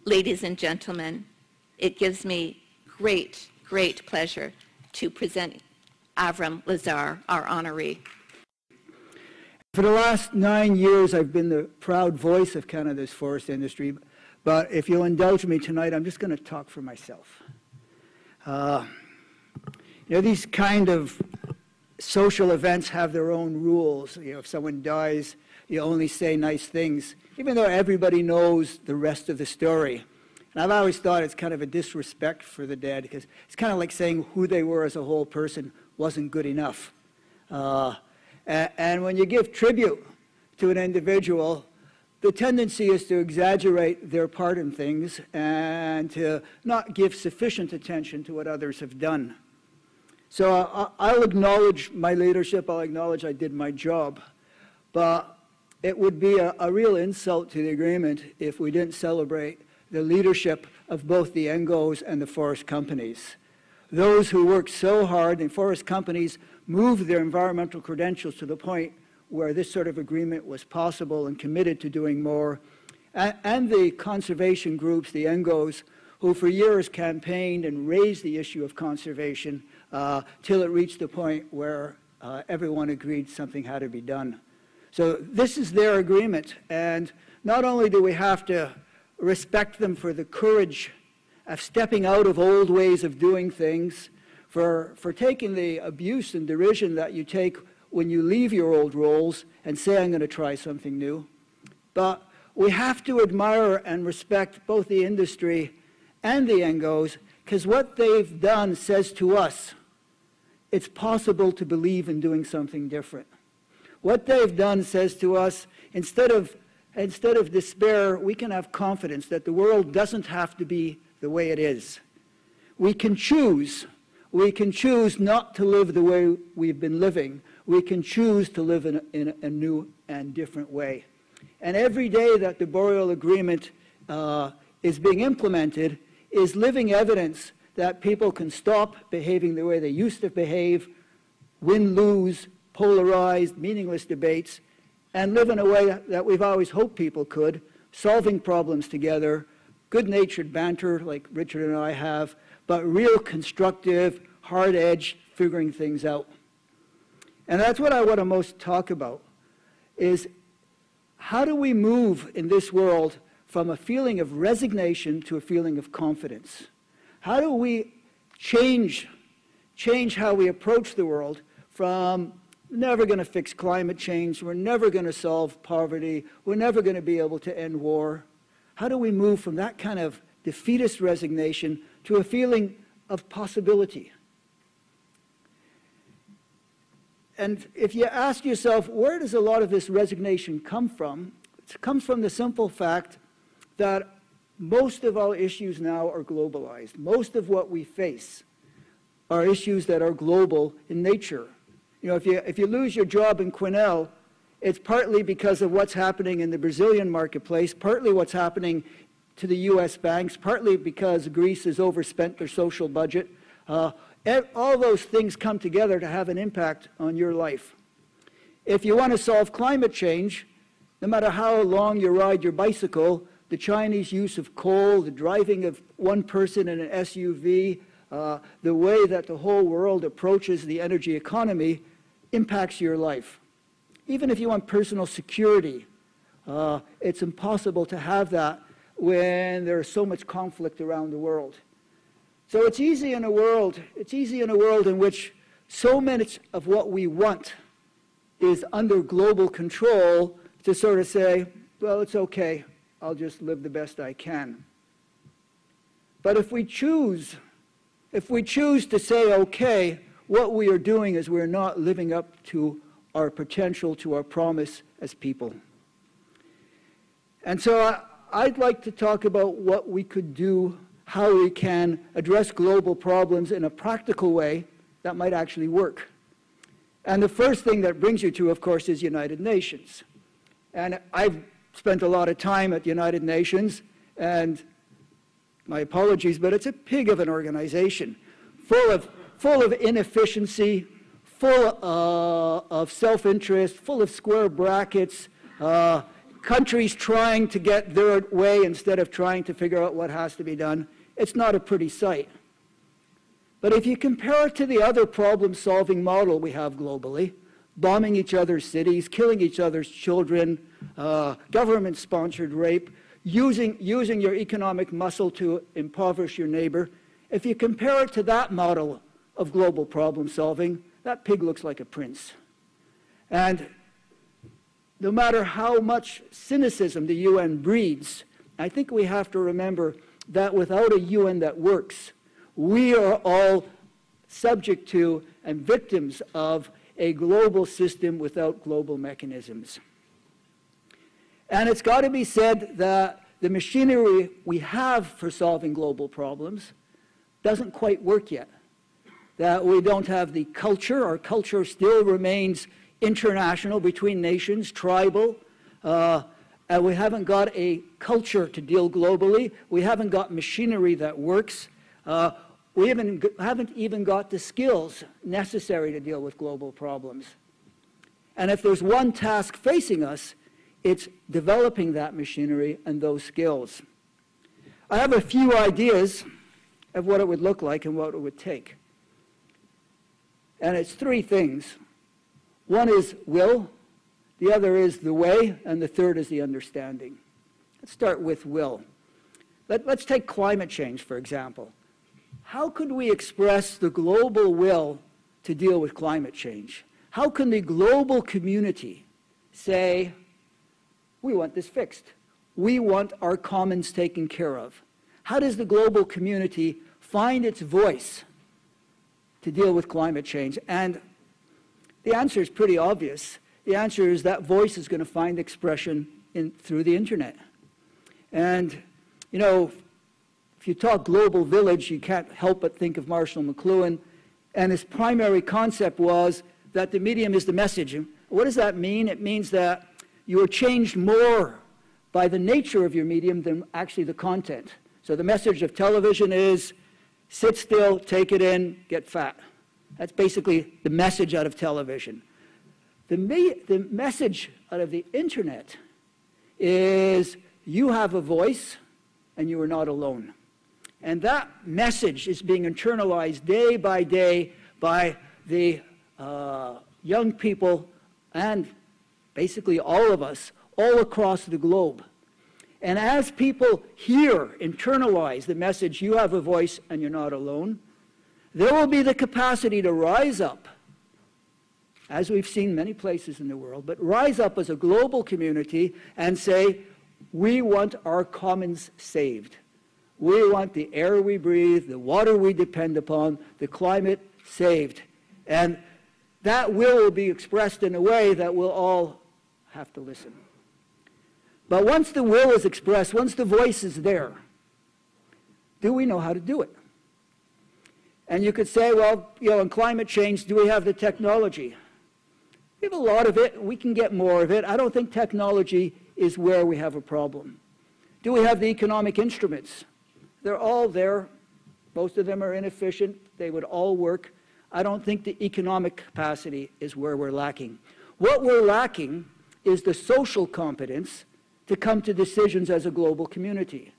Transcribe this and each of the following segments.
Ladies and gentlemen, it gives me great, great pleasure to present Avrim Lazar, our honoree. For the last 9 years, I've been the proud voice of Canada's forest industry, but if you'll indulge me tonight, I'm just going to talk for myself. These kind of social events have their own rules. If someone dies, you only say nice things, even though everybody knows the rest of the story. And I've always thought it's kind of a disrespect for the dead, because it's kind of like saying who they were as a whole person wasn't good enough. And when you give tribute to an individual, the tendency is to exaggerate their part in things and to not give sufficient attention to what others have done. So I'll acknowledge my leadership, I'll acknowledge I did my job, but it would be a real insult to the agreement if we didn't celebrate the leadership of both the NGOs and the forest companies. Those who worked so hard, and forest companies moved their environmental credentials to the point where this sort of agreement was possible and committed to doing more, and the conservation groups, the NGOs, who for years campaigned and raised the issue of conservation till it reached the point where everyone agreed something had to be done. So this is their agreement, and not only do we have to respect them for the courage of stepping out of old ways of doing things, for taking the abuse and derision that you take when you leave your old roles and say, I'm going to try something new. But we have to admire and respect both the industry and the NGOs, because what they've done says to us, it's possible to believe in doing something different. What they've done says to us, instead of despair, we can have confidence that the world doesn't have to be the way it is. We can choose not to live the way we've been living. We can choose to live in a new and different way. And every day that the Boreal Agreement is being implemented is living evidence that people can stop behaving the way they used to behave, win-lose, polarized, meaningless debates, and live in a way that we've always hoped people could, solving problems together, good-natured banter like Richard and I have, but real constructive, hard-edged figuring things out. And that's what I want to most talk about, is how do we move in this world from a feeling of resignation to a feeling of confidence? How do we change how we approach the world from never going to fix climate change, we're never going to solve poverty, we're never going to be able to end war? How do we move from that kind of defeatist resignation to a feeling of possibility? And if you ask yourself, where does a lot of this resignation come from? It comes from the simple fact that most of our issues now are globalized. Most of what we face are issues that are global in nature. If you lose your job in Quesnel, it's partly because of what's happening in the Brazilian marketplace, partly what's happening to the US banks, partly because Greece has overspent their social budget. All those things come together to have an impact on your life. If you want to solve climate change, no matter how long you ride your bicycle, the Chinese use of coal, the driving of one person in an SUV, the way that the whole world approaches the energy economy impacts your life. Even if you want personal security, it's impossible to have that when there's so much conflict around the world. So it's easy in a world in which so much of what we want is under global control to sort of say, well, it's okay, I'll just live the best I can. But if we choose to say, okay, what we are doing is we're not living up to our potential, to our promise as people. And so I'd like to talk about what we could do, how we can address global problems in a practical way that might actually work. And the first thing that brings you to, of course, is United Nations. And I've spent a lot of time at the United Nations, and my apologies, but it's a pig of an organization, full of inefficiency, full of self-interest, full of square brackets, countries trying to get their way instead of trying to figure out what has to be done, it's not a pretty sight. But if you compare it to the other problem-solving model we have globally, bombing each other's cities, killing each other's children, government-sponsored rape, using your economic muscle to impoverish your neighbor, if you compare it to that model of global problem-solving, that pig looks like a prince. And no matter how much cynicism the UN breeds, I think we have to remember that without a UN that works, we are all subject to and victims of a global system without global mechanisms. And it's got to be said that the machinery we have for solving global problems doesn't quite work yet. That we don't have the culture. Our culture still remains international, between nations, tribal, and we haven't got a culture to deal globally. We haven't got machinery that works. We haven't even got the skills necessary to deal with global problems. And if there's one task facing us, it's developing that machinery and those skills. I have a few ideas of what it would look like and what it would take. And it's three things. One is will, the other is the way, and the third is the understanding. Let's start with will. Let's take climate change, for example. How could we express the global will to deal with climate change? How can the global community say, we want this fixed. We want our commons taken care of. How does the global community find its voice to deal with climate change? And the answer is pretty obvious. The answer is that voice is going to find expression through the internet. And, you know, if you talk global village, you can't help but think of Marshall McLuhan. And his primary concept was that the medium is the message. And what does that mean? It means that you are changed more by the nature of your medium than actually the content. So the message of television is, sit still, take it in, get fat. That's basically the message out of television. The message out of the internet is, you have a voice and you are not alone. And that message is being internalized day by the young people and basically all of us, all across the globe. And as people hear, internalize the message, you have a voice and you're not alone, there will be the capacity to rise up, as we've seen many places in the world, but rise up as a global community and say, we want our commons saved. We want the air we breathe, the water we depend upon, the climate saved. And that will be expressed in a way that we'll all have to listen. But once the will is expressed, once the voice is there, do we know how to do it? And you could say, well, you know, in climate change, do we have the technology? We have a lot of it. We can get more of it. I don't think technology is where we have a problem. Do we have the economic instruments? They're all there. Most of them are inefficient. They would all work. I don't think the economic capacity is where we're lacking. What we're lacking is the social competence to come to decisions as a global community.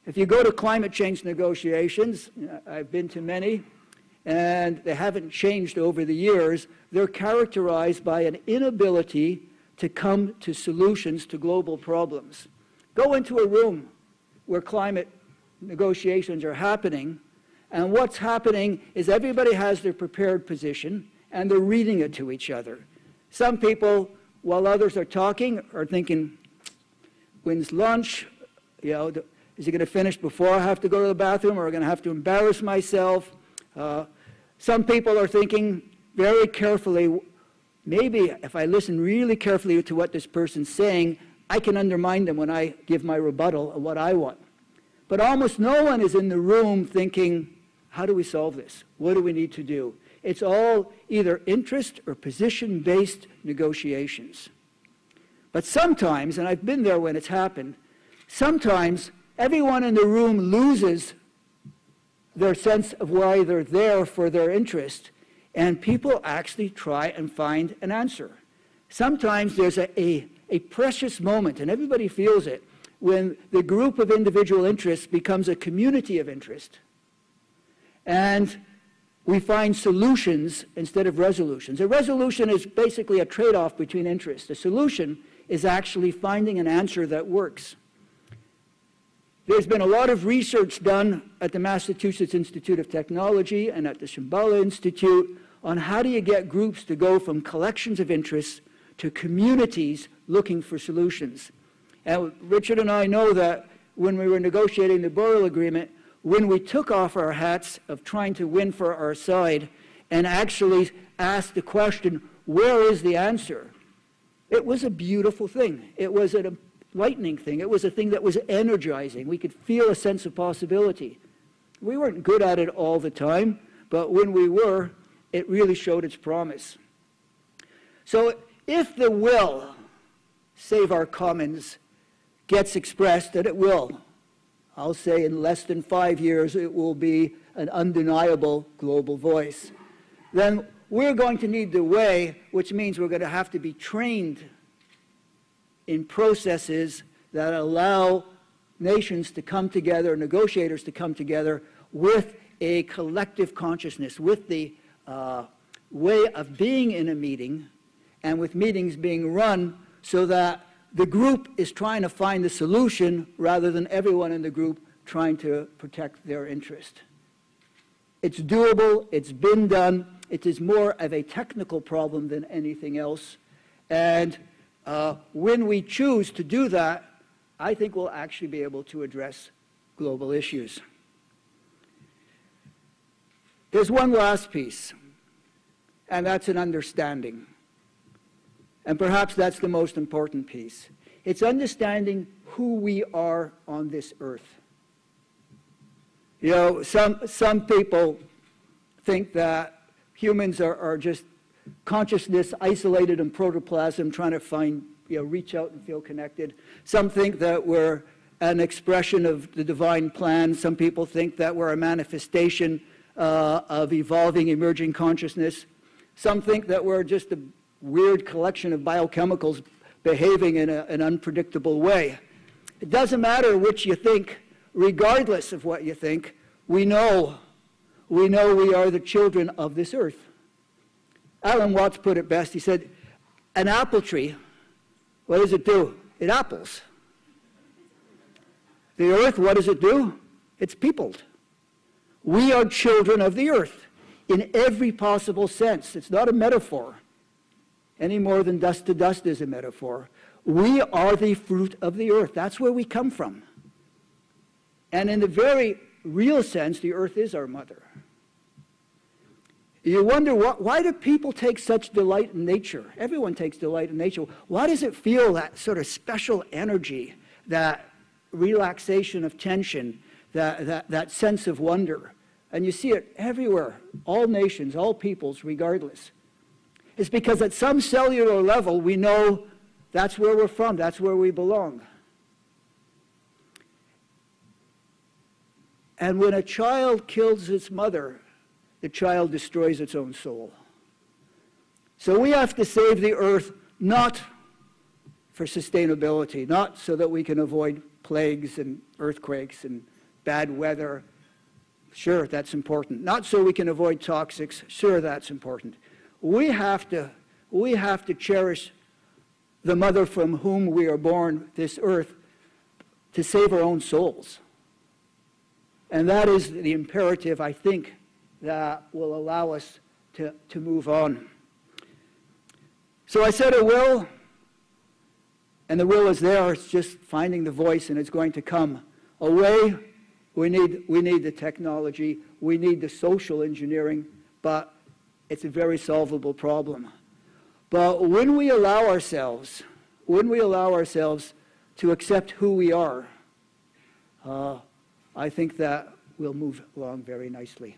If you go to climate change negotiations, I've been to many, and they haven't changed over the years, they're characterized by an inability to come to solutions to global problems. Go into a room where climate negotiations are happening, and what's happening is everybody has their prepared position, and they're reading it to each other. Some people, while others are talking, are thinking, when's lunch? You know, is he going to finish before I have to go to the bathroom, or am I going to have to embarrass myself? Some people are thinking very carefully, maybe if I listen really carefully to what this person's saying, I can undermine them when I give my rebuttal of what I want. But almost no one is in the room thinking, how do we solve this? What do we need to do? It's all either interest or position-based negotiations. But sometimes, and I've been there when it's happened, sometimes everyone in the room loses their sense of why they're there for their interest, and people actually try and find an answer. Sometimes there's a a precious moment, and everybody feels it, when the group of individual interests becomes a community of interest, and we find solutions instead of resolutions. A resolution is basically a trade-off between interests. A solution is actually finding an answer that works. There's been a lot of research done at the Massachusetts Institute of Technology and at the Shambhala Institute on how do you get groups to go from collections of interests to communities looking for solutions. And Richard and I know that when we were negotiating the Boreal Agreement, when we took off our hats of trying to win for our side and actually asked the question, where is the answer? It was a beautiful thing. It was a lightning thing. It was a thing that was energizing. We could feel a sense of possibility. We weren't good at it all the time, but when we were, it really showed its promise. So if the will, save our commons, gets expressed, and it will, I'll say in less than 5 years it will be an undeniable global voice, then we're going to need the way, which means we're going to have to be trained in processes that allow nations to come together, negotiators to come together with a collective consciousness, with the way of being in a meeting, and with meetings being run so that the group is trying to find the solution rather than everyone in the group trying to protect their interest. It's doable, it's been done, it is more of a technical problem than anything else. And when we choose to do that, I think we'll actually be able to address global issues. There's one last piece, and that's an understanding. And perhaps that's the most important piece. It's understanding who we are on this earth. You know, some people think that humans are just consciousness isolated in protoplasm, trying to find, reach out and feel connected. Some think that we're an expression of the divine plan. Some people think that we're a manifestation of evolving, emerging consciousness. Some think that we're just a weird collection of biochemicals behaving in an unpredictable way. It doesn't matter which you think. Regardless of what you think, we know we are the children of this earth. Alan Watts put it best. He said, an apple tree, what does it do? It apples. The earth, what does it do? It's peopled. We are children of the earth in every possible sense. It's not a metaphor any more than dust to dust is a metaphor. We are the fruit of the earth. That's where we come from. And in the very real sense, the earth is our mother. You wonder, why do people take such delight in nature? Everyone takes delight in nature. Why does it feel that sort of special energy, that relaxation of tension, that sense of wonder? And you see it everywhere, all nations, all peoples, regardless. It's because at some cellular level, we know that's where we're from, that's where we belong. And when a child kills its mother, the child destroys its own soul. So we have to save the earth not for sustainability, not so that we can avoid plagues and earthquakes and bad weather. Sure, that's important. Not so we can avoid toxics. Sure, that's important. We have to cherish the mother from whom we are born, this earth, to save our own souls. And that is the imperative, I think, that will allow us to move on. So I said a will, and the will is there. It's just finding the voice, and it's going to come. A way, we need the technology, we need the social engineering, but it's a very solvable problem. But when we allow ourselves to accept who we are, I think that we'll move along very nicely.